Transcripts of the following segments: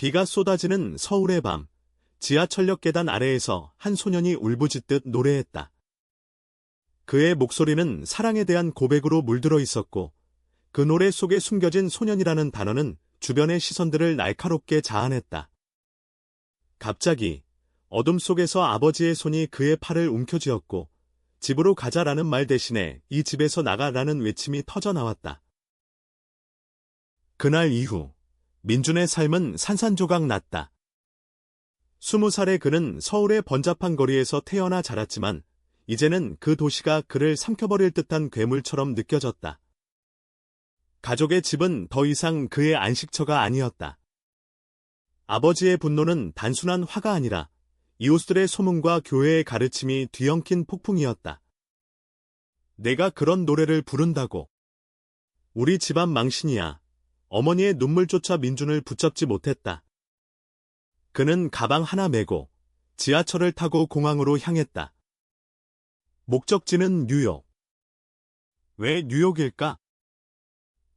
비가 쏟아지는 서울의 밤, 지하철역 계단 아래에서 한 소년이 울부짖듯 노래했다. 그의 목소리는 사랑에 대한 고백으로 물들어 있었고, 그 노래 속에 숨겨진 소년이라는 단어는 주변의 시선들을 날카롭게 자아냈다. 갑자기 어둠 속에서 아버지의 손이 그의 팔을 움켜쥐었고, 집으로 가자라는 말 대신에 이 집에서 나가라는 외침이 터져나왔다. 그날 이후 민준의 삶은 산산조각 났다. 20살의 그는 서울의 번잡한 거리에서 태어나 자랐지만 이제는 그 도시가 그를 삼켜버릴 듯한 괴물처럼 느껴졌다. 가족의 집은 더 이상 그의 안식처가 아니었다. 아버지의 분노는 단순한 화가 아니라 이웃들의 소문과 교회의 가르침이 뒤엉킨 폭풍이었다. 내가 그런 노래를 부른다고. 우리 집안 망신이야. 어머니의 눈물조차 민준을 붙잡지 못했다. 그는 가방 하나 메고 지하철을 타고 공항으로 향했다. 목적지는 뉴욕. 왜 뉴욕일까?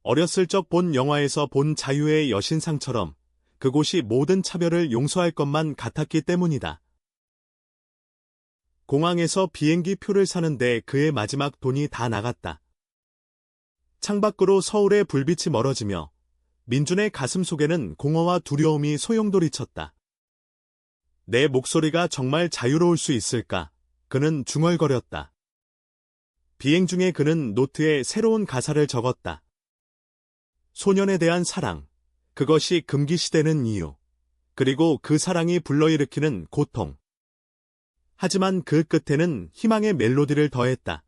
어렸을 적 본 영화에서 본 자유의 여신상처럼 그곳이 모든 차별을 용서할 것만 같았기 때문이다. 공항에서 비행기 표를 사는데 그의 마지막 돈이 다 나갔다. 창밖으로 서울의 불빛이 멀어지며 민준의 가슴 속에는 공허와 두려움이 소용돌이쳤다. 내 목소리가 정말 자유로울 수 있을까? 그는 중얼거렸다. 비행 중에 그는 노트에 새로운 가사를 적었다. 소년에 대한 사랑, 그것이 금기시되는 이유, 그리고 그 사랑이 불러일으키는 고통. 하지만 그 끝에는 희망의 멜로디를 더했다.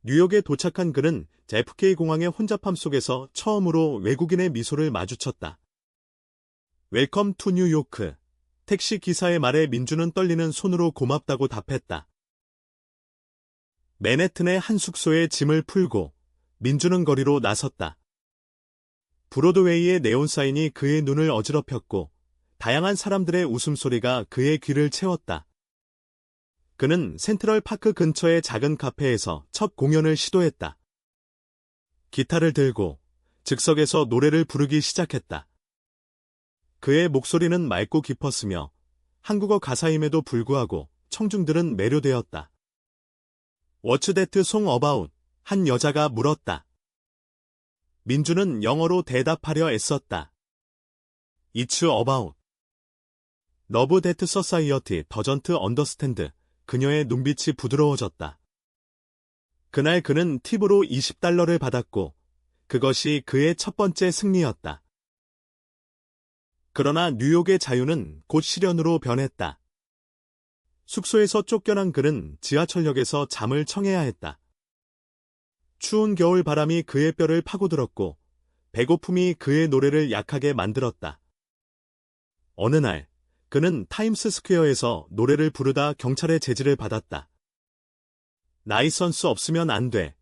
뉴욕에 도착한 그는 JFK 공항의 혼잡함 속에서 처음으로 외국인의 미소를 마주쳤다. 웰컴 투 뉴요크. 택시 기사의 말에 민준은 떨리는 손으로 고맙다고 답했다. 맨해튼의 한 숙소에 짐을 풀고 민준은 거리로 나섰다. 브로드웨이의 네온사인이 그의 눈을 어지럽혔고 다양한 사람들의 웃음소리가 그의 귀를 채웠다. 그는 센트럴파크 근처의 작은 카페에서 첫 공연을 시도했다. 기타를 들고 즉석에서 노래를 부르기 시작했다. 그의 목소리는 맑고 깊었으며 한국어 가사임에도 불구하고 청중들은 매료되었다. What's that song about? 한 여자가 물었다. 민준은 영어로 대답하려 애썼다. It's about. Love that society doesn't understand. 그녀의 눈빛이 부드러워졌다. 그날 그는 팁으로 $20를 받았고 그것이 그의 첫 번째 승리였다. 그러나 뉴욕의 자유는 곧 시련으로 변했다. 숙소에서 쫓겨난 그는 지하철역에서 잠을 청해야 했다. 추운 겨울 바람이 그의 뼈를 파고들었고 배고픔이 그의 노래를 약하게 만들었다. 어느 날 그는 타임스 스퀘어에서 노래를 부르다 경찰의 제지를 받았다. 라이선스 없으면 안 돼.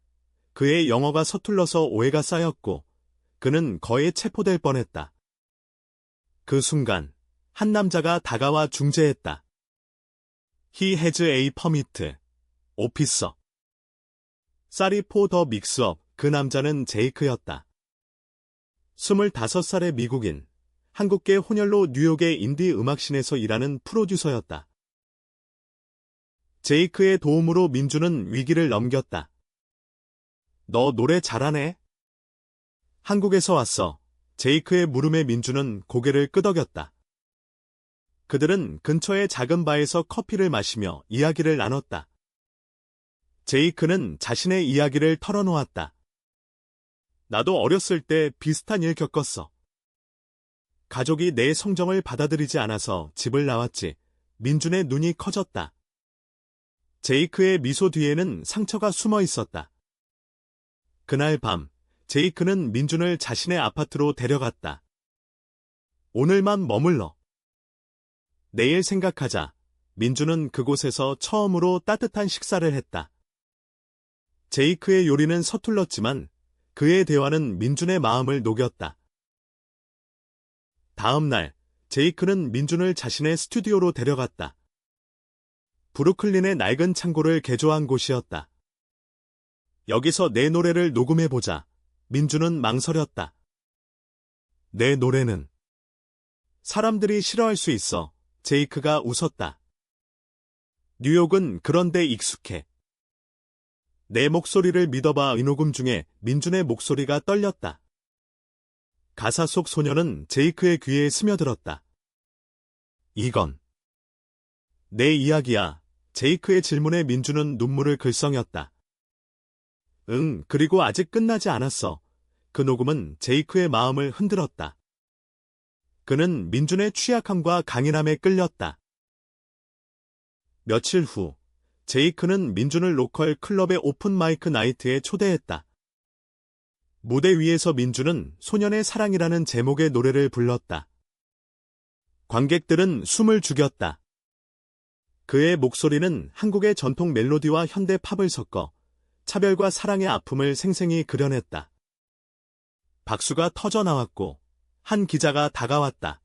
그의 영어가 서툴러서 오해가 쌓였고 그는 거의 체포될 뻔했다. 그 순간 한 남자가 다가와 중재했다. He has a permit. 오피서. Sorry for the mix-up. 그 남자는 제이크였다. 25살의 미국인. 한국계 혼혈로 뉴욕의 인디 음악씬에서 일하는 프로듀서였다. 제이크의 도움으로 민준은 위기를 넘겼다. 너 노래 잘하네? 한국에서 왔어. 제이크의 물음에 민준은 고개를 끄덕였다. 그들은 근처의 작은 바에서 커피를 마시며 이야기를 나눴다. 제이크는 자신의 이야기를 털어놓았다. 나도 어렸을 때 비슷한 일 겪었어. 가족이 내 성정을 받아들이지 않아서 집을 나왔지. 민준의 눈이 커졌다. 제이크의 미소 뒤에는 상처가 숨어 있었다. 그날 밤, 제이크는 민준을 자신의 아파트로 데려갔다. 오늘만 머물러. 내일 생각하자. 민준은 그곳에서 처음으로 따뜻한 식사를 했다. 제이크의 요리는 서툴렀지만 그의 대화는 민준의 마음을 녹였다. 다음 날, 제이크는 민준을 자신의 스튜디오로 데려갔다. 브루클린의 낡은 창고를 개조한 곳이었다. 여기서 내 노래를 녹음해보자. 민준은 망설였다. 내 노래는 사람들이 싫어할 수 있어. 제이크가 웃었다. 뉴욕은 그런데 익숙해. 내 목소리를 믿어봐. 이 녹음 중에 민준의 목소리가 떨렸다. 가사 속 소녀는 제이크의 귀에 스며들었다. 이건 내 이야기야. 제이크의 질문에 민준은 눈물을 글썽였다. 응, 그리고 아직 끝나지 않았어. 그 녹음은 제이크의 마음을 흔들었다. 그는 민준의 취약함과 강인함에 끌렸다. 며칠 후, 제이크는 민준을 로컬 클럽의 오픈 마이크 나이트에 초대했다. 무대 위에서 민준은 소년의 사랑이라는 제목의 노래를 불렀다. 관객들은 숨을 죽였다. 그의 목소리는 한국의 전통 멜로디와 현대 팝을 섞어 차별과 사랑의 아픔을 생생히 그려냈다. 박수가 터져 나왔고 한 기자가 다가왔다.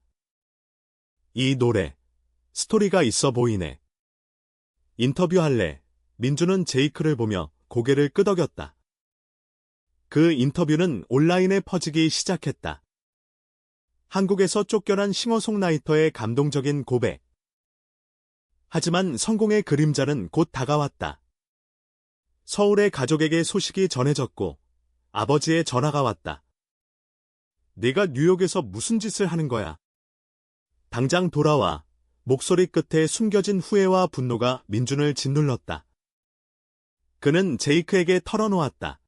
이 노래, 스토리가 있어 보이네. 인터뷰할래? 민준은 제이크를 보며 고개를 끄덕였다. 그 인터뷰는 온라인에 퍼지기 시작했다. 한국에서 쫓겨난 싱어송라이터의 감동적인 고백. 하지만 성공의 그림자는 곧 다가왔다. 서울의 가족에게 소식이 전해졌고 아버지의 전화가 왔다. 네가 뉴욕에서 무슨 짓을 하는 거야? 당장 돌아와. 목소리 끝에 숨겨진 후회와 분노가 민준을 짓눌렀다. 그는 제이크에게 털어놓았다.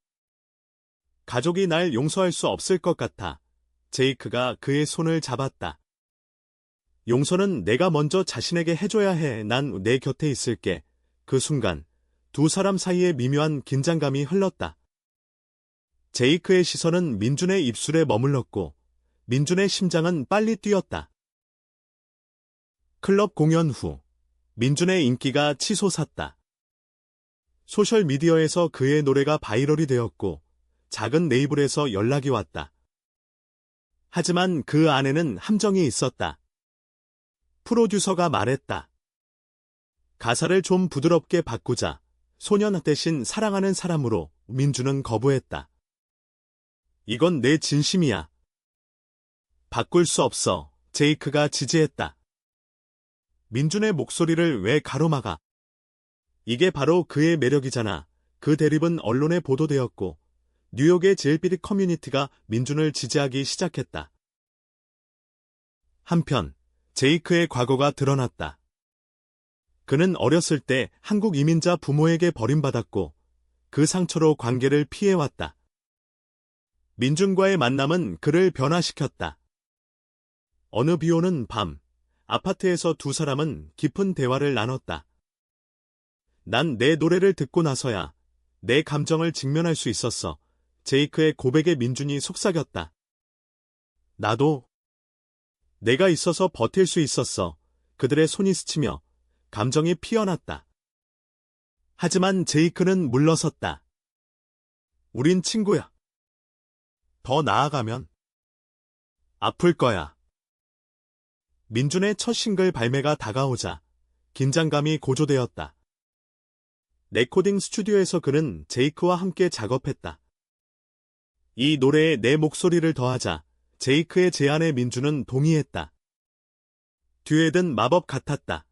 가족이 날 용서할 수 없을 것 같아. 제이크가 그의 손을 잡았다. 용서는 내가 먼저 자신에게 해줘야 해. 난 내 곁에 있을게. 그 순간 두 사람 사이에 미묘한 긴장감이 흘렀다. 제이크의 시선은 민준의 입술에 머물렀고 민준의 심장은 빨리 뛰었다. 클럽 공연 후 민준의 인기가 치솟았다. 소셜미디어에서 그의 노래가 바이럴이 되었고 작은 레이블에서 연락이 왔다. 하지만 그 안에는 함정이 있었다. 프로듀서가 말했다. 가사를 좀 부드럽게 바꾸자. 소년 대신 사랑하는 사람으로. 민준은 거부했다. 이건 내 진심이야. 바꿀 수 없어. 제이크가 지지했다. 민준의 목소리를 왜 가로막아? 이게 바로 그의 매력이잖아. 그 대립은 언론에 보도되었고 뉴욕의 제일비리 커뮤니티가 민준을 지지하기 시작했다. 한편 제이크의 과거가 드러났다. 그는 어렸을 때 한국 이민자 부모에게 버림받았고 그 상처로 관계를 피해왔다. 민준과의 만남은 그를 변화시켰다. 어느 비 오는 밤, 아파트에서 두 사람은 깊은 대화를 나눴다. 난 내 노래를 듣고 나서야 내 감정을 직면할 수 있었어. 제이크의 고백에 민준이 속삭였다. 나도 내가 있어서 버틸 수 있었어. 그들의 손이 스치며 감정이 피어났다. 하지만 제이크는 물러섰다. 우린 친구야. 더 나아가면 아플 거야. 민준의 첫 싱글 발매가 다가오자 긴장감이 고조되었다. 레코딩 스튜디오에서 그는 제이크와 함께 작업했다. 이 노래에 내 목소리를 더하자 제이크의 제안에 민준은 동의했다. 듀엣은 마법 같았다.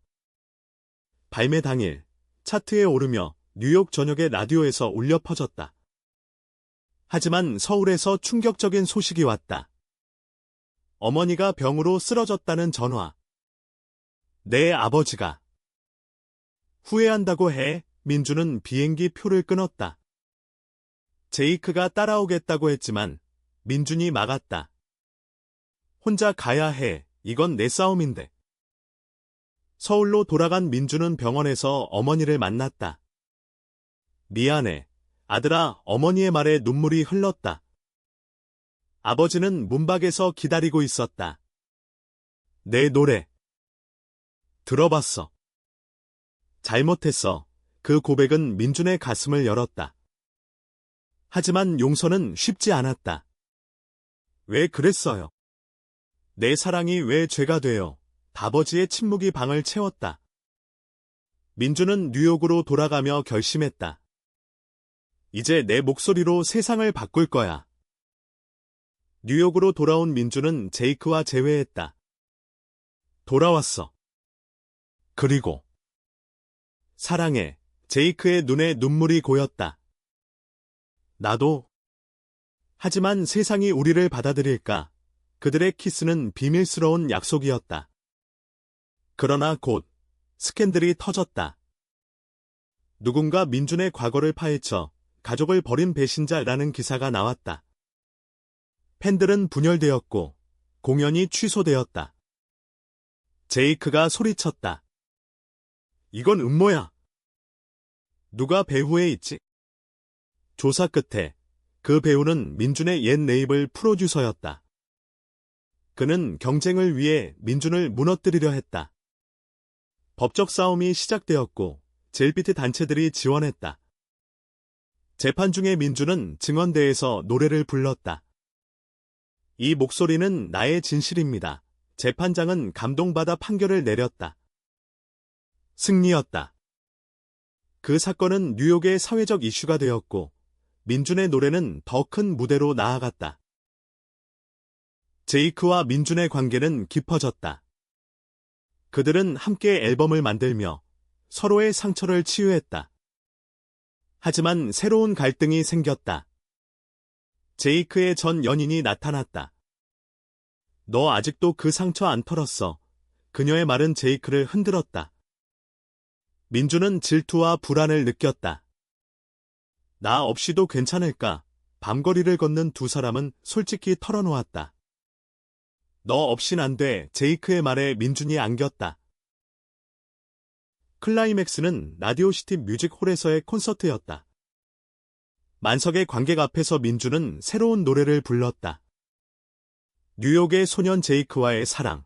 발매 당일 차트에 오르며 뉴욕 전역의 라디오에서 울려 퍼졌다. 하지만 서울에서 충격적인 소식이 왔다. 어머니가 병으로 쓰러졌다는 전화. 내 아버지가 후회한다고 해. 민준은 비행기 표를 끊었다. 제이크가 따라오겠다고 했지만 민준이 막았다. 혼자 가야 해. 이건 내 싸움인데. 서울로 돌아간 민준은 병원에서 어머니를 만났다. 미안해. 아들아, 어머니의 말에 눈물이 흘렀다. 아버지는 문밖에서 기다리고 있었다. 내 노래 들어봤어. 잘못했어. 그 고백은 민준의 가슴을 열었다. 하지만 용서는 쉽지 않았다. 왜 그랬어요? 내 사랑이 왜 죄가 돼요? 아버지의 침묵이 방을 채웠다. 민준은 뉴욕으로 돌아가며 결심했다. 이제 내 목소리로 세상을 바꿀 거야. 뉴욕으로 돌아온 민준은 제이크와 재회했다. 돌아왔어. 그리고 사랑해. 제이크의 눈에 눈물이 고였다. 나도. 하지만 세상이 우리를 받아들일까? 그들의 키스는 비밀스러운 약속이었다. 그러나 곧 스캔들이 터졌다. 누군가 민준의 과거를 파헤쳐 가족을 버린 배신자라는 기사가 나왔다. 팬들은 분열되었고 공연이 취소되었다. 제이크가 소리쳤다. 이건 음모야. 누가 배후에 있지? 조사 끝에 그 배우는 민준의 옛 레이블 프로듀서였다. 그는 경쟁을 위해 민준을 무너뜨리려 했다. 법적 싸움이 시작되었고 젤비트 단체들이 지원했다. 재판 중에 민준은 증언대에서 노래를 불렀다. 이 목소리는 나의 진실입니다. 재판장은 감동받아 판결을 내렸다. 승리였다. 그 사건은 뉴욕의 사회적 이슈가 되었고 민준의 노래는 더 큰 무대로 나아갔다. 제이크와 민준의 관계는 깊어졌다. 그들은 함께 앨범을 만들며 서로의 상처를 치유했다. 하지만 새로운 갈등이 생겼다. 제이크의 전 연인이 나타났다. 너 아직도 그 상처 안 털었어. 그녀의 말은 제이크를 흔들었다. 민준은 질투와 불안을 느꼈다. 나 없이도 괜찮을까? 밤거리를 걷는 두 사람은 솔직히 털어놓았다. 너 없인 안 돼. 제이크의 말에 민준이 안겼다. 클라이맥스는 라디오시티 뮤직홀에서의 콘서트였다. 만석의 관객 앞에서 민준은 새로운 노래를 불렀다. 뉴욕의 소년 제이크와의 사랑,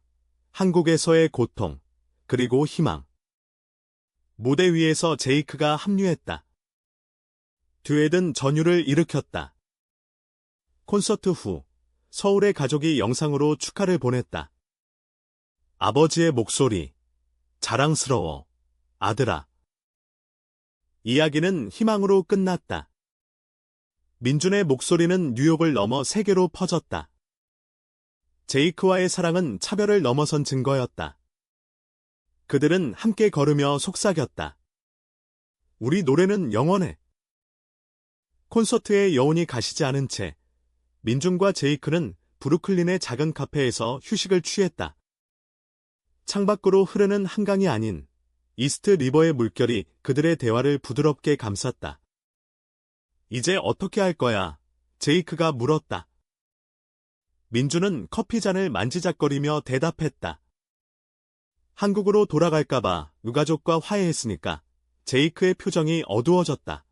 한국에서의 고통, 그리고 희망. 무대 위에서 제이크가 합류했다. 듀엣은 전율을 일으켰다. 콘서트 후 서울의 가족이 영상으로 축하를 보냈다. 아버지의 목소리, 자랑스러워, 아들아. 이야기는 희망으로 끝났다. 민준의 목소리는 뉴욕을 넘어 세계로 퍼졌다. 제이크와의 사랑은 차별을 넘어선 증거였다. 그들은 함께 걸으며 속삭였다. 우리 노래는 영원해. 콘서트에 여운이 가시지 않은 채 민준과 제이크는 브루클린의 작은 카페에서 휴식을 취했다. 창밖으로 흐르는 한강이 아닌 이스트 리버의 물결이 그들의 대화를 부드럽게 감쌌다. 이제 어떻게 할 거야? 제이크가 물었다. 민준은 커피잔을 만지작거리며 대답했다. 한국으로 돌아갈까봐 유가족과 화해했으니까. 제이크의 표정이 어두워졌다.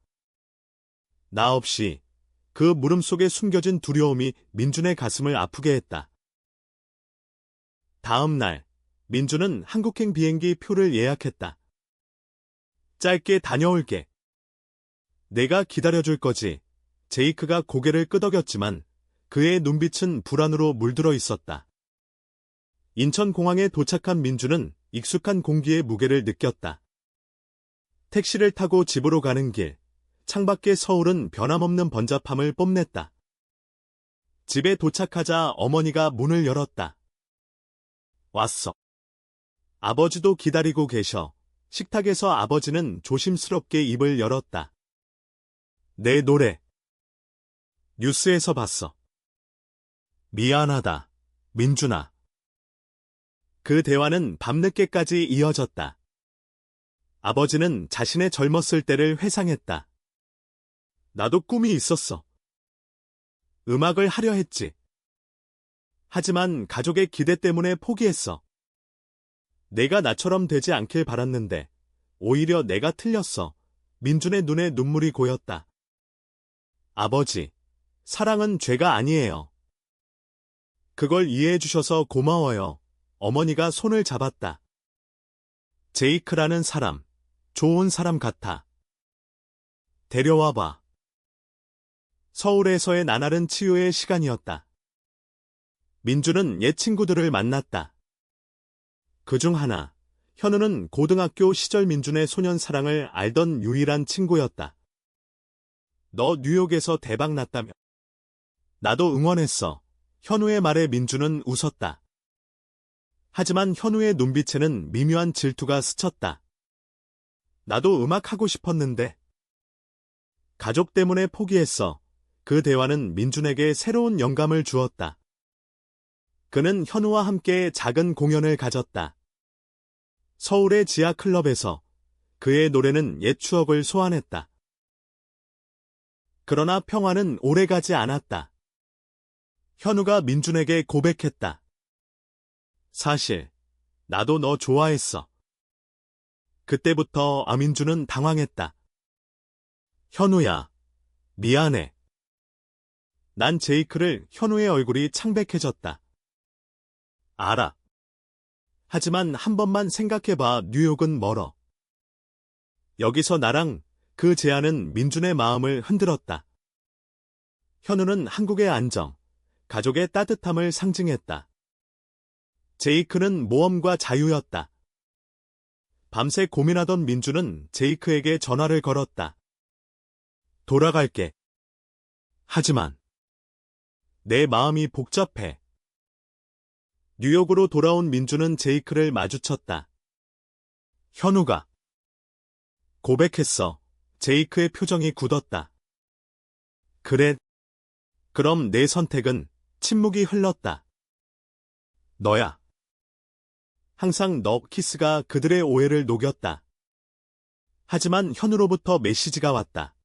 나 없이 그 물음 속에 숨겨진 두려움이 민준의 가슴을 아프게 했다. 다음 날, 민준은 한국행 비행기 표를 예약했다. 짧게 다녀올게. 내가 기다려줄 거지. 제이크가 고개를 끄덕였지만 그의 눈빛은 불안으로 물들어 있었다. 인천공항에 도착한 민준은 익숙한 공기의 무게를 느꼈다. 택시를 타고 집으로 가는 길, 창밖의 서울은 변함없는 번잡함을 뽐냈다. 집에 도착하자 어머니가 문을 열었다. 왔어. 아버지도 기다리고 계셔. 식탁에서 아버지는 조심스럽게 입을 열었다. 내 노래. 뉴스에서 봤어. 미안하다, 민준아. 그 대화는 밤늦게까지 이어졌다. 아버지는 자신의 젊었을 때를 회상했다. 나도 꿈이 있었어. 음악을 하려 했지. 하지만 가족의 기대 때문에 포기했어. 내가 나처럼 되지 않길 바랐는데 오히려 내가 틀렸어. 민준의 눈에 눈물이 고였다. 아버지, 사랑은 죄가 아니에요. 그걸 이해해 주셔서 고마워요. 어머니가 손을 잡았다. 제이크라는 사람, 좋은 사람 같아. 데려와봐. 서울에서의 나날은 치유의 시간이었다. 민준은 옛 친구들을 만났다. 그중 하나, 현우는 고등학교 시절 민준의 소년 사랑을 알던 유일한 친구였다. 너 뉴욕에서 대박 났다며. 나도 응원했어. 현우의 말에 민준은 웃었다. 하지만 현우의 눈빛에는 미묘한 질투가 스쳤다. 나도 음악하고 싶었는데. 가족 때문에 포기했어. 그 대화는 민준에게 새로운 영감을 주었다. 그는 현우와 함께 작은 공연을 가졌다. 서울의 지하 클럽에서 그의 노래는 옛 추억을 소환했다. 그러나 평화는 오래가지 않았다. 현우가 민준에게 고백했다. 사실, 나도 너 좋아했어. 그때부터 민준은 당황했다. 현우야, 미안해. 난 제이크를 현우의 얼굴이 창백해졌다. 알아. 하지만 한 번만 생각해봐. 뉴욕은 멀어. 여기서 나랑 그 제안은 민준의 마음을 흔들었다. 현우는 한국의 안정, 가족의 따뜻함을 상징했다. 제이크는 모험과 자유였다. 밤새 고민하던 민준은 제이크에게 전화를 걸었다. 돌아갈게. 하지만 내 마음이 복잡해. 뉴욕으로 돌아온 민준은 제이크를 마주쳤다. 현우가 고백했어. 제이크의 표정이 굳었다. 그래. 그럼 내 선택은? 침묵이 흘렀다. 너야. 항상 너 키스가 그들의 오해를 녹였다. 하지만 현우로부터 메시지가 왔다.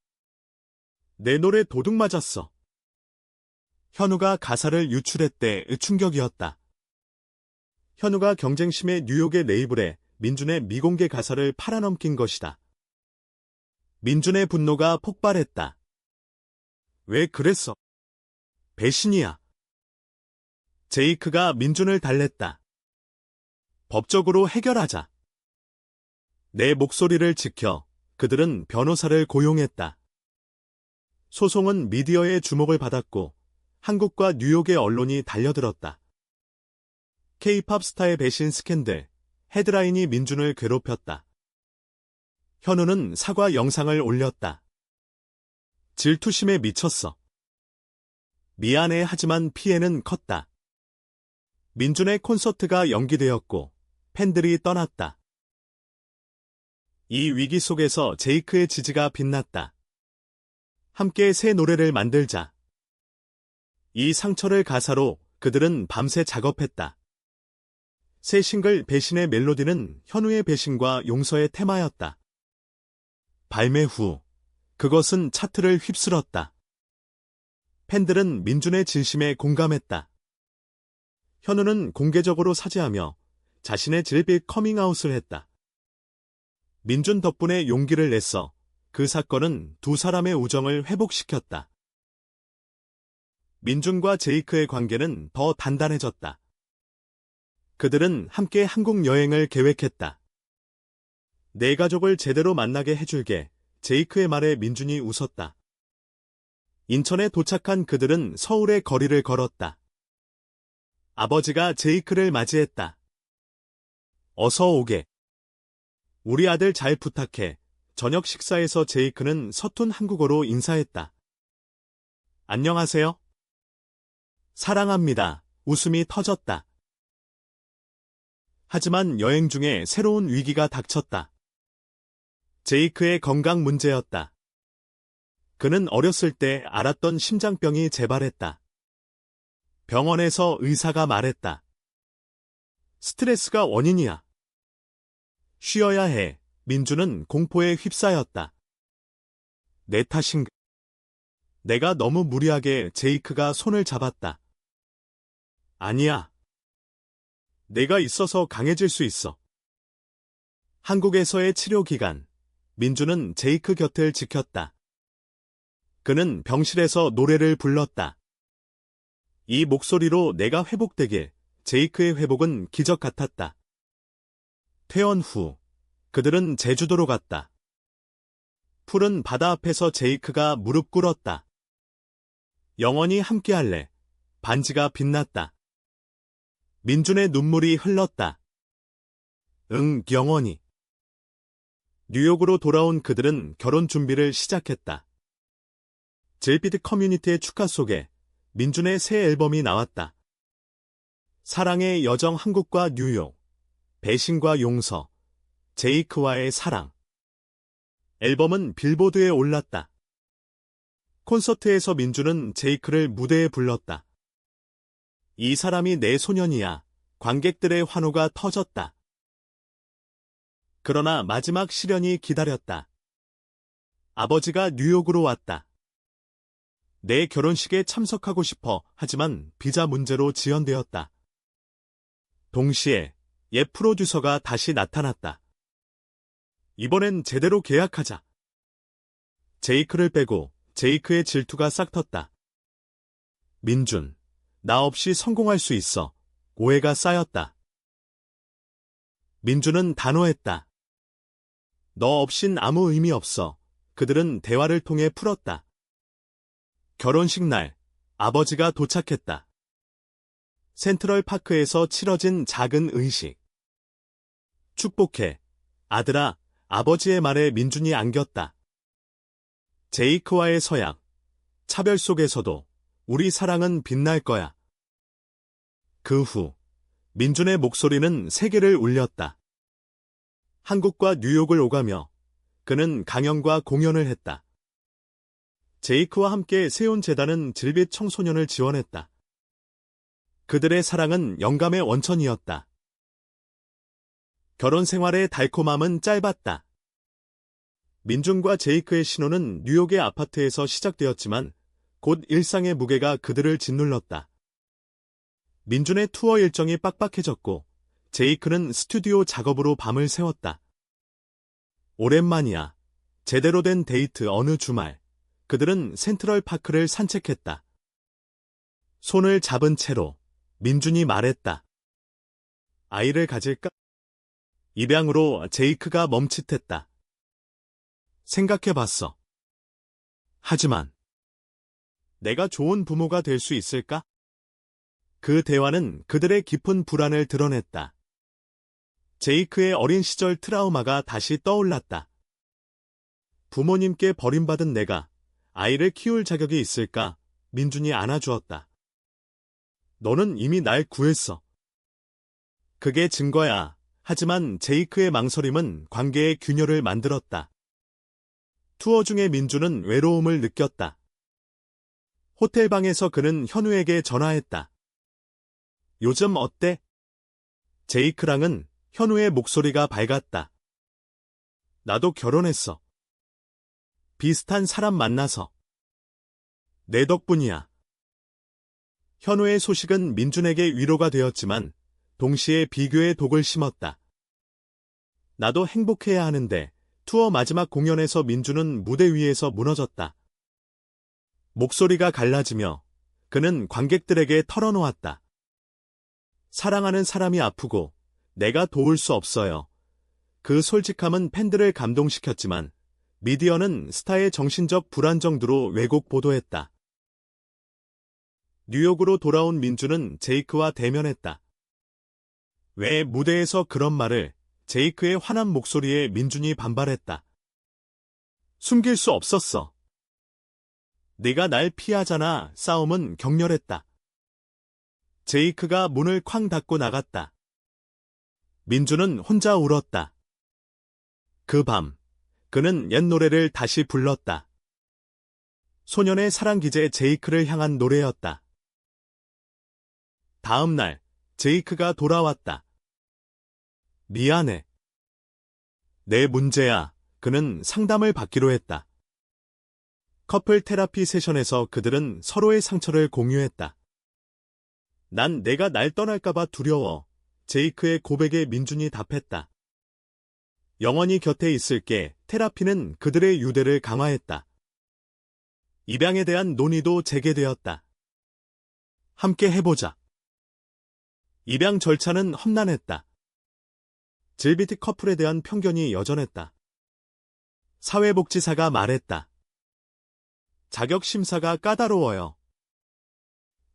내 노래 도둑 맞았어. 현우가 가사를 유출했대. 충격이었다. 현우가 경쟁심에 뉴욕의 레이블에 민준의 미공개 가사를 팔아넘긴 것이다. 민준의 분노가 폭발했다. 왜 그랬어? 배신이야. 제이크가 민준을 달랬다. 법적으로 해결하자. 내 목소리를 지켜. 그들은 변호사를 고용했다. 소송은 미디어의 주목을 받았고 한국과 뉴욕의 언론이 달려들었다. K-팝 스타의 배신 스캔들, 헤드라인이 민준을 괴롭혔다. 현우는 사과 영상을 올렸다. 질투심에 미쳤어. 미안해. 하지만 피해는 컸다. 민준의 콘서트가 연기되었고 팬들이 떠났다. 이 위기 속에서 제이크의 지지가 빛났다. 함께 새 노래를 만들자. 이 상처를 가사로 그들은 밤새 작업했다. 새 싱글 배신의 멜로디는 현우의 배신과 용서의 테마였다. 발매 후 그것은 차트를 휩쓸었다. 팬들은 민준의 진심에 공감했다. 현우는 공개적으로 사죄하며 자신의 질빛 커밍아웃을 했다. 민준 덕분에 용기를 냈어. 그 사건은 두 사람의 우정을 회복시켰다. 민준과 제이크의 관계는 더 단단해졌다. 그들은 함께 한국 여행을 계획했다. 내 가족을 제대로 만나게 해줄게. 제이크의 말에 민준이 웃었다. 인천에 도착한 그들은 서울의 거리를 걸었다. 아버지가 제이크를 맞이했다. 어서 오게. 우리 아들 잘 부탁해. 저녁 식사에서 제이크는 서툰 한국어로 인사했다. 안녕하세요. 사랑합니다. 웃음이 터졌다. 하지만 여행 중에 새로운 위기가 닥쳤다. 제이크의 건강 문제였다. 그는 어렸을 때 앓았던 심장병이 재발했다. 병원에서 의사가 말했다. 스트레스가 원인이야. 쉬어야 해. 민준은 공포에 휩싸였다. 내 탓인가? 내가 너무 무리하게. 제이크가 손을 잡았다. 아니야. 내가 있어서 강해질 수 있어. 한국에서의 치료 기간, 민준은 제이크 곁을 지켰다. 그는 병실에서 노래를 불렀다. 이 목소리로 내가 회복되길. 제이크의 회복은 기적 같았다. 퇴원 후 그들은 제주도로 갔다. 푸른 바다 앞에서 제이크가 무릎 꿇었다. 영원히 함께할래. 반지가 빛났다. 민준의 눈물이 흘렀다. 응, 영원히. 뉴욕으로 돌아온 그들은 결혼 준비를 시작했다. 질비드 커뮤니티의 축하 속에 민준의 새 앨범이 나왔다. 사랑의 여정 한국과 뉴욕, 배신과 용서, 제이크와의 사랑. 앨범은 빌보드에 올랐다. 콘서트에서 민주는 제이크를 무대에 불렀다. 이 사람이 내 소년이야. 관객들의 환호가 터졌다. 그러나 마지막 시련이 기다렸다. 아버지가 뉴욕으로 왔다. 내 결혼식에 참석하고 싶어 하지만 비자 문제로 지연되었다. 동시에 옛 프로듀서가 다시 나타났다. 이번엔 제대로 계약하자. 제이크를 빼고 제이크의 질투가 싹텄다. 민준, 나 없이 성공할 수 있어. 오해가 쌓였다. 민준은 단호했다. 너 없인 아무 의미 없어. 그들은 대화를 통해 풀었다. 결혼식 날, 아버지가 도착했다. 센트럴 파크에서 치러진 작은 의식. 축복해. 아들아, 아버지의 말에 민준이 안겼다. 제이크와의 서약. 차별 속에서도 우리 사랑은 빛날 거야. 그 후, 민준의 목소리는 세계를 울렸다. 한국과 뉴욕을 오가며 그는 강연과 공연을 했다. 제이크와 함께 세운 재단은 질빛 청소년을 지원했다. 그들의 사랑은 영감의 원천이었다. 결혼 생활의 달콤함은 짧았다. 민준과 제이크의 신혼은 뉴욕의 아파트에서 시작되었지만 곧 일상의 무게가 그들을 짓눌렀다. 민준의 투어 일정이 빡빡해졌고 제이크는 스튜디오 작업으로 밤을 새웠다. 오랜만이야. 제대로 된 데이트 어느 주말. 그들은 센트럴 파크를 산책했다. 손을 잡은 채로 민준이 말했다. 아이를 가질까? 입양으로 제이크가 멈칫했다. 생각해봤어. 하지만 내가 좋은 부모가 될 수 있을까? 그 대화는 그들의 깊은 불안을 드러냈다. 제이크의 어린 시절 트라우마가 다시 떠올랐다. 부모님께 버림받은 내가 아이를 키울 자격이 있을까? 민준이 안아주었다. 너는 이미 날 구했어. 그게 증거야. 하지만 제이크의 망설임은 관계의 균열을 만들었다. 투어 중에 민준은 외로움을 느꼈다. 호텔방에서 그는 현우에게 전화했다. 요즘 어때? 제이크랑은 현우의 목소리가 밝았다. 나도 결혼했어. 비슷한 사람 만나서. 내 덕분이야. 현우의 소식은 민준에게 위로가 되었지만 동시에 비교의 독을 심었다. 나도 행복해야 하는데 투어 마지막 공연에서 민준은 무대 위에서 무너졌다. 목소리가 갈라지며 그는 관객들에게 털어놓았다. 사랑하는 사람이 아프고 내가 도울 수 없어요. 그 솔직함은 팬들을 감동시켰지만 미디어는 스타의 정신적 불안 정도로 왜곡 보도했다. 뉴욕으로 돌아온 민준은 제이크와 대면했다. 왜 무대에서 그런 말을? 제이크의 화난 목소리에 민준이 반발했다. 숨길 수 없었어. 네가 날 피하잖아. 싸움은 격렬했다. 제이크가 문을 쾅 닫고 나갔다. 민준은 혼자 울었다. 그 밤, 그는 옛 노래를 다시 불렀다. 소년의 사랑 기제 제이크를 향한 노래였다. 다음 날, 제이크가 돌아왔다. 미안해. 내 문제야. 그는 상담을 받기로 했다. 커플 테라피 세션에서 그들은 서로의 상처를 공유했다. 난 내가 날 떠날까봐 두려워. 제이크의 고백에 민준이 답했다. 영원히 곁에 있을게. 테라피는 그들의 유대를 강화했다. 입양에 대한 논의도 재개되었다. 함께 해보자. 입양 절차는 험난했다. 질비트 커플에 대한 편견이 여전했다. 사회복지사가 말했다. 자격 심사가 까다로워요.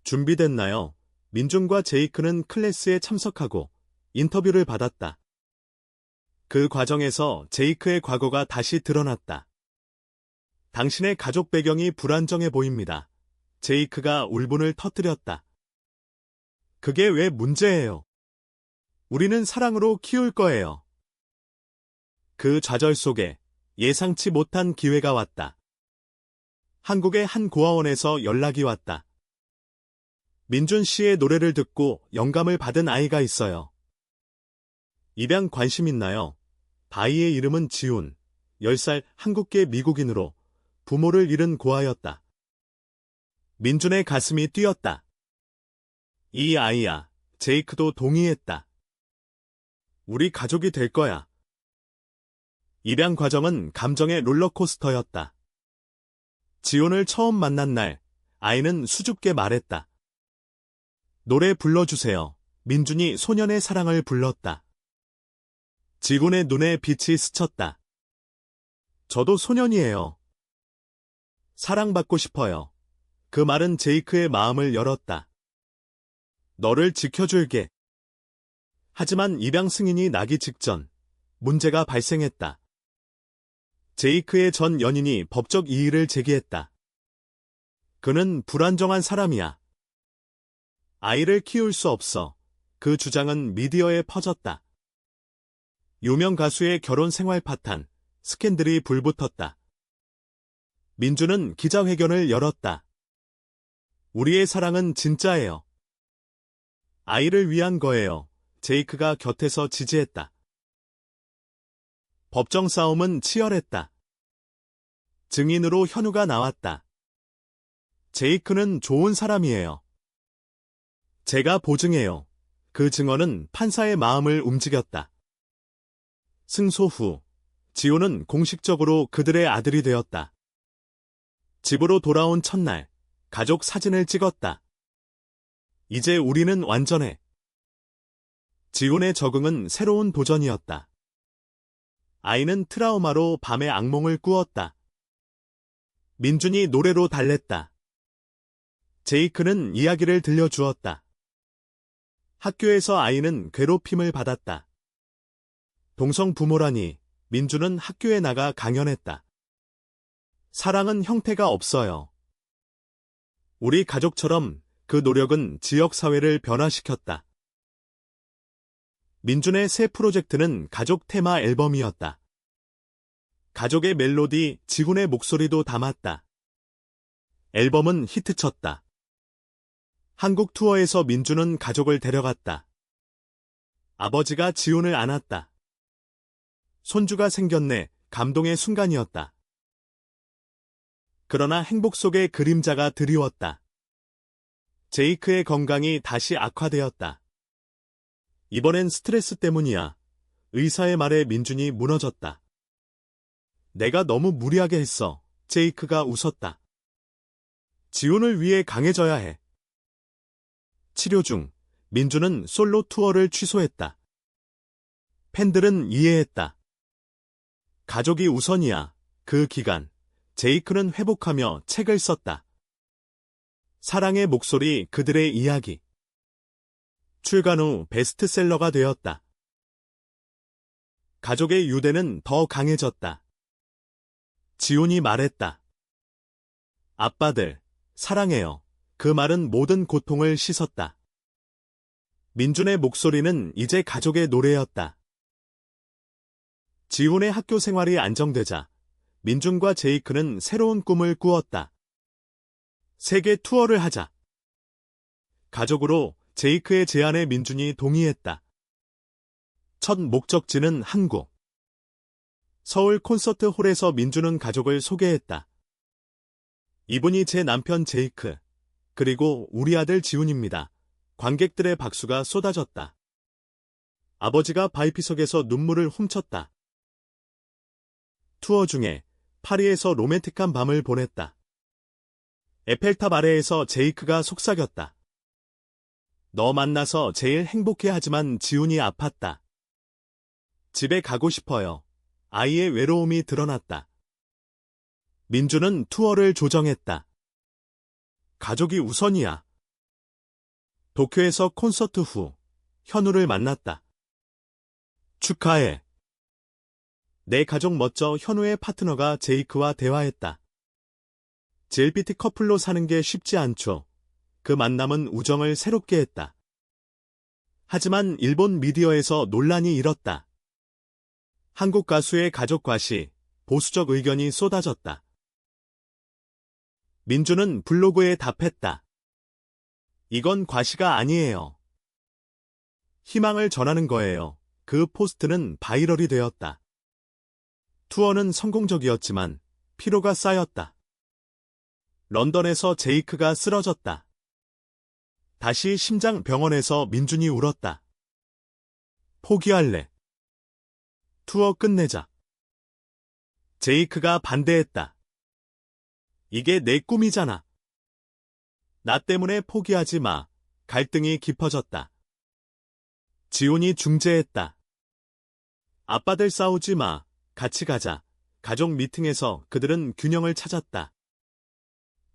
준비됐나요? 민준과 제이크는 클래스에 참석하고 인터뷰를 받았다. 그 과정에서 제이크의 과거가 다시 드러났다. 당신의 가족 배경이 불안정해 보입니다. 제이크가 울분을 터뜨렸다. 그게 왜 문제예요? 우리는 사랑으로 키울 거예요. 그 좌절 속에 예상치 못한 기회가 왔다. 한국의 한 고아원에서 연락이 왔다. 민준 씨의 노래를 듣고 영감을 받은 아이가 있어요. 입양 관심 있나요? 바이의 이름은 지훈, 10살 한국계 미국인으로 부모를 잃은 고아였다. 민준의 가슴이 뛰었다. 이 아이야, 제이크도 동의했다. 우리 가족이 될 거야. 입양 과정은 감정의 롤러코스터였다. 지훈을 처음 만난 날, 아이는 수줍게 말했다. 노래 불러주세요. 민준이 소년의 사랑을 불렀다. 지훈의 눈에 빛이 스쳤다. 저도 소년이에요. 사랑받고 싶어요. 그 말은 제이크의 마음을 열었다. 너를 지켜줄게. 하지만 입양 승인이 나기 직전 문제가 발생했다. 제이크의 전 연인이 법적 이의를 제기했다. 그는 불안정한 사람이야. 아이를 키울 수 없어. 그 주장은 미디어에 퍼졌다. 유명 가수의 결혼 생활 파탄, 스캔들이 불붙었다. 민준은 기자회견을 열었다. 우리의 사랑은 진짜예요. 아이를 위한 거예요. 제이크가 곁에서 지지했다. 법정 싸움은 치열했다. 증인으로 현우가 나왔다. 제이크는 좋은 사람이에요. 제가 보증해요. 그 증언은 판사의 마음을 움직였다. 승소 후, 지호는 공식적으로 그들의 아들이 되었다. 집으로 돌아온 첫날, 가족 사진을 찍었다. 이제 우리는 완전해. 지훈의 적응은 새로운 도전이었다. 아이는 트라우마로 밤에 악몽을 꾸었다. 민준이 노래로 달랬다. 제이크는 이야기를 들려주었다. 학교에서 아이는 괴롭힘을 받았다. 동성 부모라니 민준은 학교에 나가 강연했다. 사랑은 형태가 없어요. 우리 가족처럼 그 노력은 지역사회를 변화시켰다. 민준의 새 프로젝트는 가족 테마 앨범이었다. 가족의 멜로디, 지훈의 목소리도 담았다. 앨범은 히트쳤다. 한국 투어에서 민준은 가족을 데려갔다. 아버지가 지훈을 안았다. 손주가 생겼네. 감동의 순간이었다. 그러나 행복 속에 그림자가 드리웠다. 제이크의 건강이 다시 악화되었다. 이번엔 스트레스 때문이야. 의사의 말에 민준이 무너졌다. 내가 너무 무리하게 했어. 제이크가 웃었다. 지훈을 위해 강해져야 해. 치료 중, 민준은 솔로 투어를 취소했다. 팬들은 이해했다. 가족이 우선이야. 그 기간, 제이크는 회복하며 책을 썼다. 사랑의 목소리, 그들의 이야기. 출간 후 베스트셀러가 되었다. 가족의 유대는 더 강해졌다. 지훈이 말했다. 아빠들, 사랑해요. 그 말은 모든 고통을 씻었다. 민준의 목소리는 이제 가족의 노래였다. 지훈의 학교 생활이 안정되자 민준과 제이크는 새로운 꿈을 꾸었다. 세계 투어를 하자. 가족으로 제이크의 제안에 민준이 동의했다. 첫 목적지는 한국. 서울 콘서트 홀에서 민준은 가족을 소개했다. 이분이 제 남편 제이크, 그리고 우리 아들 지훈입니다. 관객들의 박수가 쏟아졌다. 아버지가 바이피석에서 눈물을 훔쳤다. 투어 중에 파리에서 로맨틱한 밤을 보냈다. 에펠탑 아래에서 제이크가 속삭였다. 너 만나서 제일 행복해하지만 지훈이 아팠다. 집에 가고 싶어요. 아이의 외로움이 드러났다. 민준은 투어를 조정했다. 가족이 우선이야. 도쿄에서 콘서트 후 현우를 만났다. 축하해. 내 가족 멋져. 현우의 파트너가 제이크와 대화했다. LGBT 커플로 사는 게 쉽지 않죠. 그 만남은 우정을 새롭게 했다. 하지만 일본 미디어에서 논란이 일었다. 한국 가수의 가족 과시, 보수적 의견이 쏟아졌다. 민주는 블로그에 답했다. 이건 과시가 아니에요. 희망을 전하는 거예요. 그 포스트는 바이럴이 되었다. 투어는 성공적이었지만 피로가 쌓였다. 런던에서 제이크가 쓰러졌다. 다시 심장병원에서 민준이 울었다. 포기할래. 투어 끝내자. 제이크가 반대했다. 이게 내 꿈이잖아. 나 때문에 포기하지 마. 갈등이 깊어졌다. 지훈이 중재했다. 아빠들 싸우지 마. 같이 가자. 가족 미팅에서 그들은 균형을 찾았다.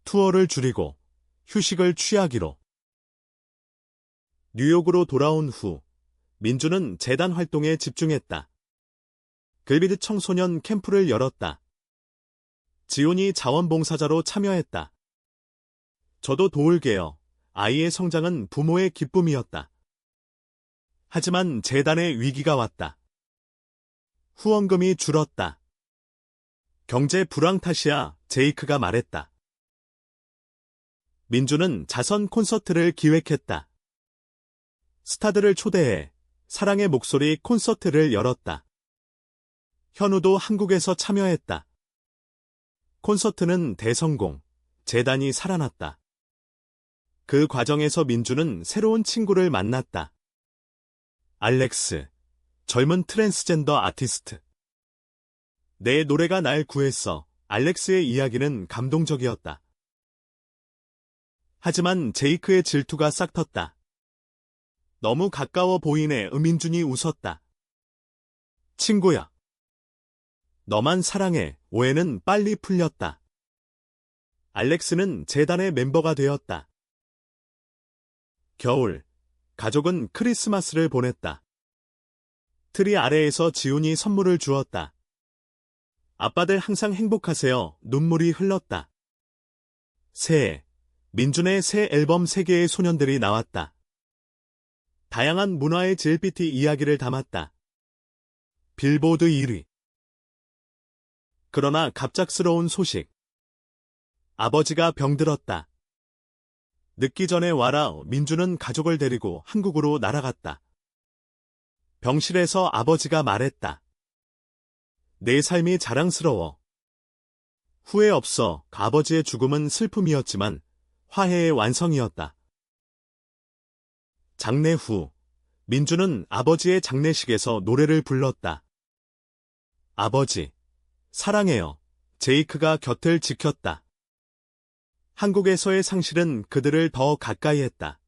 투어를 줄이고 휴식을 취하기로. 뉴욕으로 돌아온 후 민주는 재단 활동에 집중했다. 글비드 청소년 캠프를 열었다. 지훈이 자원봉사자로 참여했다. 저도 도울게요. 아이의 성장은 부모의 기쁨이었다. 하지만 재단의 위기가 왔다. 후원금이 줄었다. 경제 불황 탓이야, 제이크가 말했다. 민주는 자선 콘서트를 기획했다. 스타들을 초대해 사랑의 목소리 콘서트를 열었다. 현우도 한국에서 참여했다. 콘서트는 대성공, 재단이 살아났다. 그 과정에서 민주는 새로운 친구를 만났다. 알렉스, 젊은 트랜스젠더 아티스트. 내 노래가 날 구했어. 알렉스의 이야기는 감동적이었다. 하지만 제이크의 질투가 싹텄다. 너무 가까워 보이네. 민준이 웃었다. 친구야. 너만 사랑해. 오해는 빨리 풀렸다. 알렉스는 재단의 멤버가 되었다. 겨울, 가족은 크리스마스를 보냈다. 트리 아래에서 지훈이 선물을 주었다. 아빠들 항상 행복하세요. 눈물이 흘렀다. 새해, 민준의 새 앨범 세계의 소년들이 나왔다. 다양한 문화의 LGBT 이야기를 담았다. 빌보드 1위. 그러나 갑작스러운 소식. 아버지가 병들었다. 늦기 전에 와라. 민주는 가족을 데리고 한국으로 날아갔다. 병실에서 아버지가 말했다. 내 삶이 자랑스러워. 후회 없어. 아버지의 죽음은 슬픔이었지만 화해의 완성이었다. 장례 후, 민주는 아버지의 장례식에서 노래를 불렀다. 아버지, 사랑해요. 제이크가 곁을 지켰다. 한국에서의 상실은 그들을 더 가까이 했다.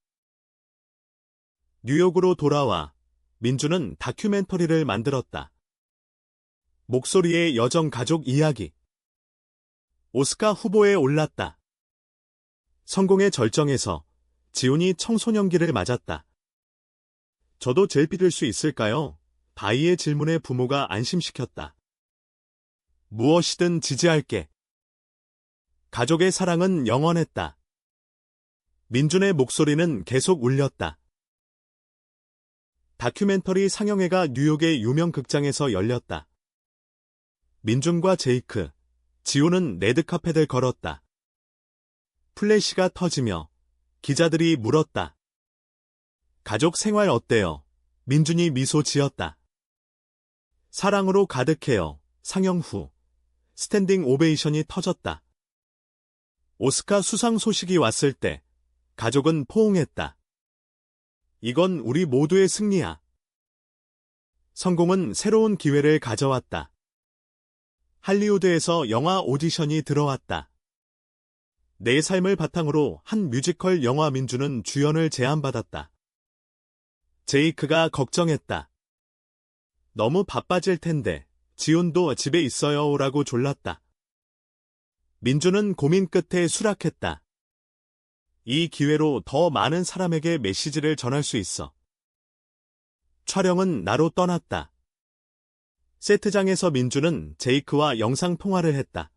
뉴욕으로 돌아와 민주는 다큐멘터리를 만들었다. 목소리의 여정 가족 이야기. 오스카 후보에 올랐다. 성공의 절정에서 지훈이 청소년기를 맞았다. 저도 젤피 될 수 있을까요? 바이의 질문에 부모가 안심시켰다. 무엇이든 지지할게. 가족의 사랑은 영원했다. 민준의 목소리는 계속 울렸다. 다큐멘터리 상영회가 뉴욕의 유명 극장에서 열렸다. 민준과 제이크, 지훈은 레드카펫을 걸었다. 플래시가 터지며 기자들이 물었다. 가족 생활 어때요? 민준이 미소 지었다. 사랑으로 가득해요. 상영 후 스탠딩 오베이션이 터졌다. 오스카 수상 소식이 왔을 때 가족은 포옹했다. 이건 우리 모두의 승리야. 성공은 새로운 기회를 가져왔다. 할리우드에서 영화 오디션이 들어왔다. 내 삶을 바탕으로 한 뮤지컬 영화 민주는 주연을 제안받았다. 제이크가 걱정했다. 너무 바빠질 텐데 지훈도 집에 있어요 라고 졸랐다. 민주는 고민 끝에 수락했다. 이 기회로 더 많은 사람에게 메시지를 전할 수 있어. 촬영은 나로 떠났다. 세트장에서 민주는 제이크와 영상 통화를 했다.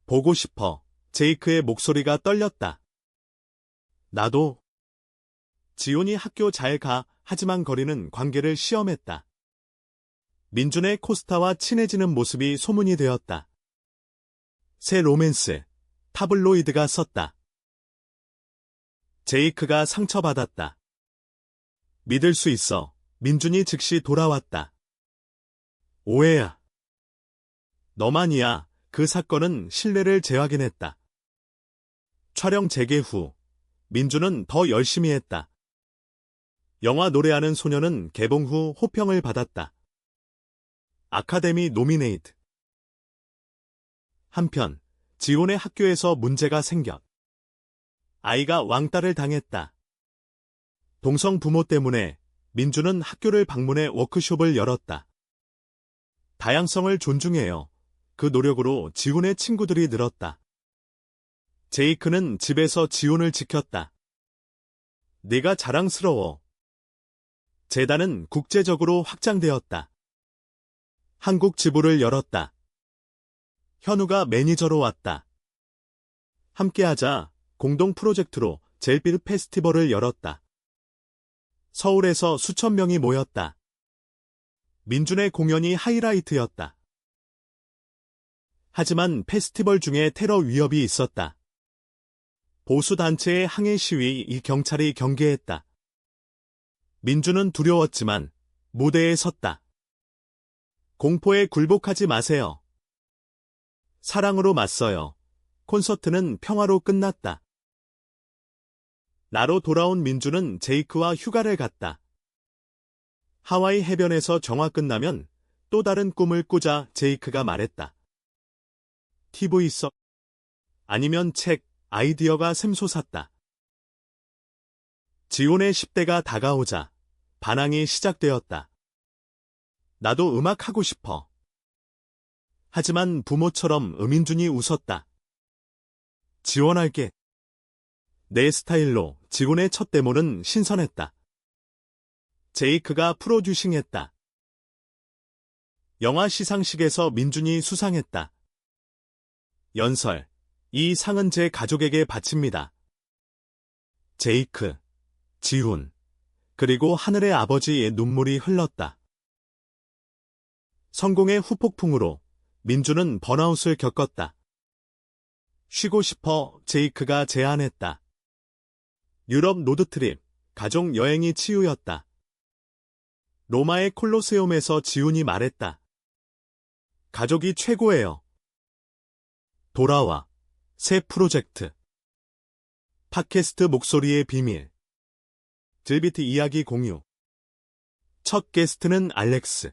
보고 싶어. 제이크의 목소리가 떨렸다. 나도. 지훈이 학교 잘 가, 하지만 거리는 관계를 시험했다. 민준의 코스타와 친해지는 모습이 소문이 되었다. 새 로맨스, 타블로이드가 썼다. 제이크가 상처받았다. 믿을 수 있어. 민준이 즉시 돌아왔다. 오해야. 너만이야. 그 사건은 신뢰를 재확인했다. 촬영 재개 후 민준은 더 열심히 했다. 영화 노래하는 소녀는 개봉 후 호평을 받았다. 아카데미 노미네이트. 한편 지훈의 학교에서 문제가 생겨 아이가 왕따를 당했다. 동성 부모 때문에 민준은 학교를 방문해 워크숍을 열었다. 다양성을 존중해요. 그 노력으로 지훈의 친구들이 늘었다. 제이크는 집에서 지훈을 지켰다. 네가 자랑스러워. 재단은 국제적으로 확장되었다. 한국 지부를 열었다. 현우가 매니저로 왔다. 함께하자 공동 프로젝트로 젤빌 페스티벌을 열었다. 서울에서 수천 명이 모였다. 민준의 공연이 하이라이트였다. 하지만 페스티벌 중에 테러 위협이 있었다. 보수단체의 항해 시위 이 경찰이 경계했다. 민준은 두려웠지만 무대에 섰다. 공포에 굴복하지 마세요. 사랑으로 맞서요. 콘서트는 평화로 끝났다. 나로 돌아온 민준은 제이크와 휴가를 갔다. 하와이 해변에서 정화 끝나면 또 다른 꿈을 꾸자. 제이크가 말했다. TV 써. 아니면 책, 아이디어가 샘솟았다. 지훈의 10대가 다가오자 반항이 시작되었다. 나도 음악 하고 싶어. 하지만 부모처럼 민준이 웃었다. 지원할게. 내 스타일로. 지훈의 첫 데모는 신선했다. 제이크가 프로듀싱했다. 영화 시상식에서 민준이 수상했다. 연설. 이 상은 제 가족에게 바칩니다. 제이크, 지훈, 그리고 하늘의 아버지의 눈물이 흘렀다. 성공의 후폭풍으로 민준은 번아웃을 겪었다. 쉬고 싶어. 제이크가 제안했다. 유럽 로드트립, 가족 여행이 치유였다. 로마의 콜로세움에서 지훈이 말했다. 가족이 최고예요. 돌아와. 새 프로젝트. 팟캐스트 목소리의 비밀. 질비트 이야기 공유. 첫 게스트는 알렉스.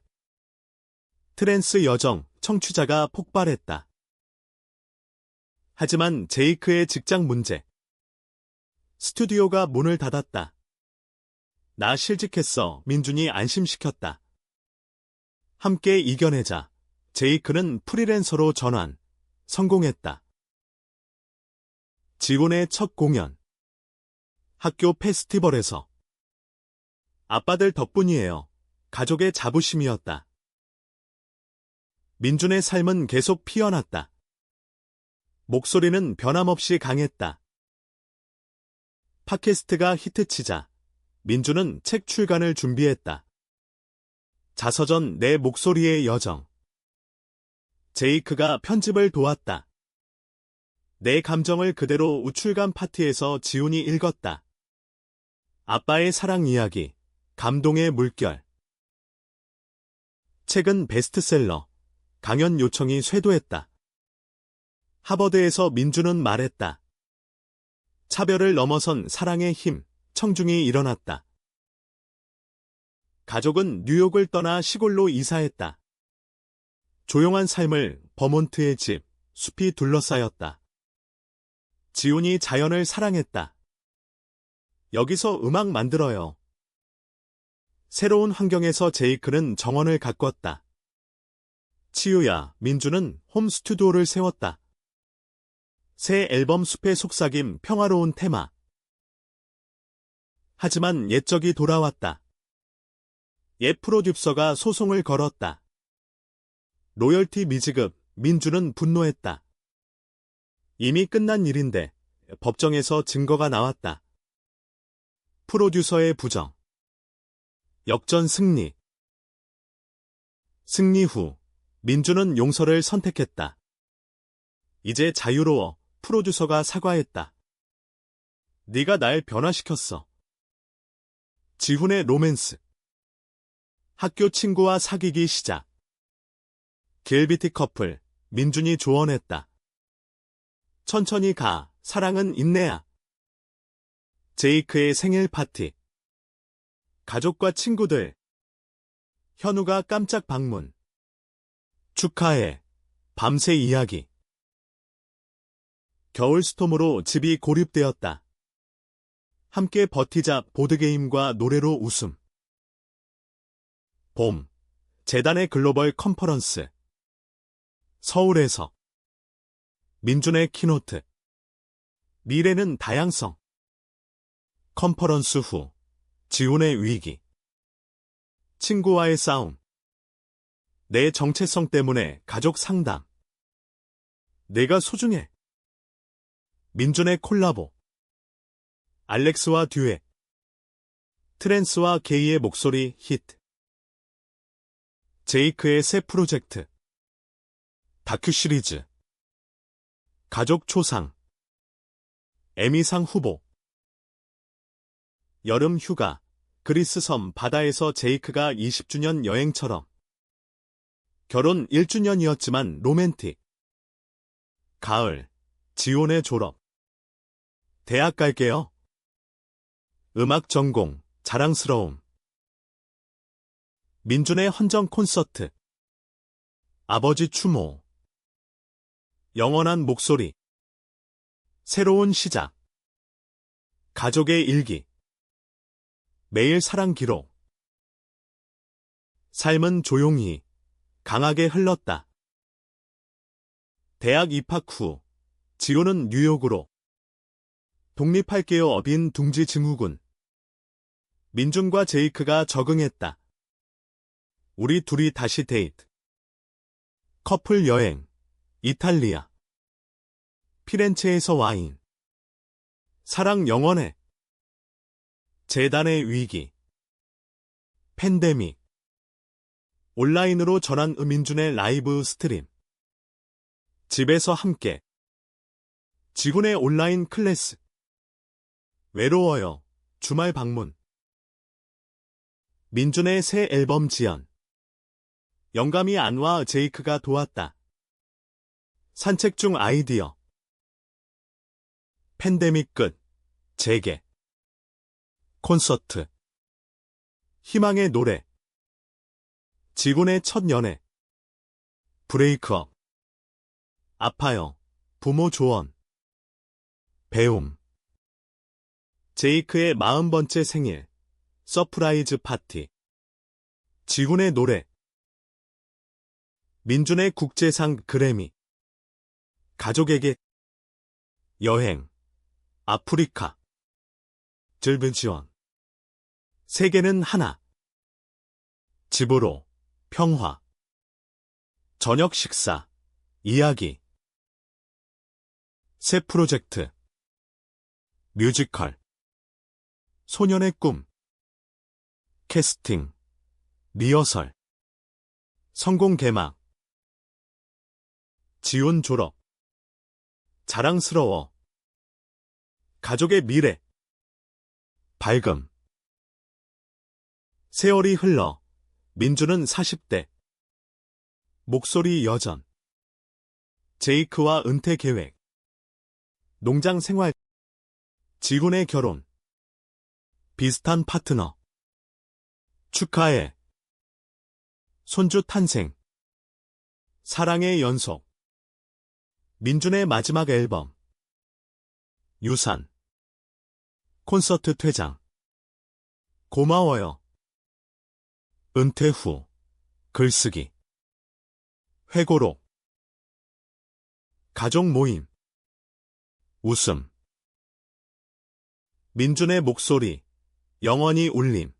트랜스 여정, 청취자가 폭발했다. 하지만 제이크의 직장 문제. 스튜디오가 문을 닫았다. 나 실직했어. 민준이 안심시켰다. 함께 이겨내자. 제이크는 프리랜서로 전환. 성공했다. 지훈의 첫 공연. 학교 페스티벌에서. 아빠들 덕분이에요. 가족의 자부심이었다. 민준의 삶은 계속 피어났다. 목소리는 변함없이 강했다. 팟캐스트가 히트치자 민준은 책 출간을 준비했다. 자서전 내 목소리의 여정. 제이크가 편집을 도왔다. 내 감정을 그대로 우출간 파티에서 지훈이 읽었다. 아빠의 사랑 이야기, 감동의 물결. 책은 베스트셀러, 강연 요청이 쇄도했다. 하버드에서 민준은 말했다. 차별을 넘어선 사랑의 힘, 청중이 일어났다. 가족은 뉴욕을 떠나 시골로 이사했다. 조용한 삶을 버몬트의 집, 숲이 둘러싸였다. 지훈이 자연을 사랑했다. 여기서 음악 만들어요. 새로운 환경에서 제이크는 정원을 가꿨다. 치유야, 민준은 홈 스튜디오를 세웠다. 새 앨범 숲의 속삭임, 평화로운 테마. 하지만 옛적이 돌아왔다. 옛 프로듀서가 소송을 걸었다. 로열티 미지급, 민준은 분노했다. 이미 끝난 일인데 법정에서 증거가 나왔다. 프로듀서의 부정. 역전 승리. 승리 후 민주는 용서를 선택했다. 이제 자유로워. 프로듀서가 사과했다. 네가 날 변화시켰어. 지훈의 로맨스. 학교 친구와 사귀기 시작. 길비티 커플. 민준이 조언했다. 천천히 가. 사랑은 인내야. 제이크의 생일 파티. 가족과 친구들. 현우가 깜짝 방문. 축하해. 밤새 이야기. 겨울 스톰으로 집이 고립되었다. 함께 버티자. 보드게임과 노래로 웃음. 봄. 재단의 글로벌 컨퍼런스. 서울에서. 민준의 키노트. 미래는 다양성. 컨퍼런스 후. 지훈의 위기. 친구와의 싸움. 내 정체성 때문에 가족 상담. 내가 소중해. 민준의 콜라보. 알렉스와 듀엣. 트랜스와 게이의 목소리 히트. 제이크의 새 프로젝트. 다큐 시리즈. 가족 초상. 에미상 후보. 여름 휴가. 그리스 섬 바다에서 제이크가 20주년 여행처럼. 결혼 1주년이었지만 로맨틱. 가을. 지온의 졸업. 대학 갈게요. 음악 전공. 자랑스러움. 민준의 헌정 콘서트. 아버지 추모. 영원한 목소리. 새로운 시작. 가족의 일기. 매일 사랑 기록. 삶은 조용히, 강하게 흘렀다. 대학 입학 후, 지호는 뉴욕으로. 독립할게요. 어빈 둥지 증후군. 민준과 제이크가 적응했다. 우리 둘이 다시 데이트. 커플 여행. 이탈리아. 피렌체에서 와인. 사랑 영원해. 재단의 위기. 팬데믹. 온라인으로 전한 민준의 라이브 스트림. 집에서 함께. 지훈의 온라인 클래스. 외로워요. 주말 방문. 민준의 새 앨범 지연. 영감이 안 와. 제이크가 도왔다. 산책 중 아이디어. 팬데믹 끝. 재개. 콘서트. 희망의 노래. 지훈의 첫 연애. 브레이크업. 아파요. 부모 조언. 배움. 제이크의 40번째 생일. 서프라이즈 파티. 지훈의 노래. 민준의 국제상 그래미. 가족에게. 여행. 아프리카. 즐빈 지원. 세계는 하나. 집으로. 평화. 저녁 식사. 이야기. 새 프로젝트. 뮤지컬. 소년의 꿈. 캐스팅. 리허설. 성공 개막. 지훈 졸업. 자랑스러워. 가족의 미래. 밝음. 세월이 흘러. 민준은 40대. 목소리 여전. 제이크와 은퇴 계획. 농장 생활. 지훈의 결혼. 비슷한 파트너. 축하해. 손주 탄생. 사랑의 연속. 민준의 마지막 앨범. 유산. 콘서트 퇴장. 고마워요. 은퇴 후. 글쓰기. 회고록. 가족 모임. 웃음. 민준의 목소리. 영원히 울림.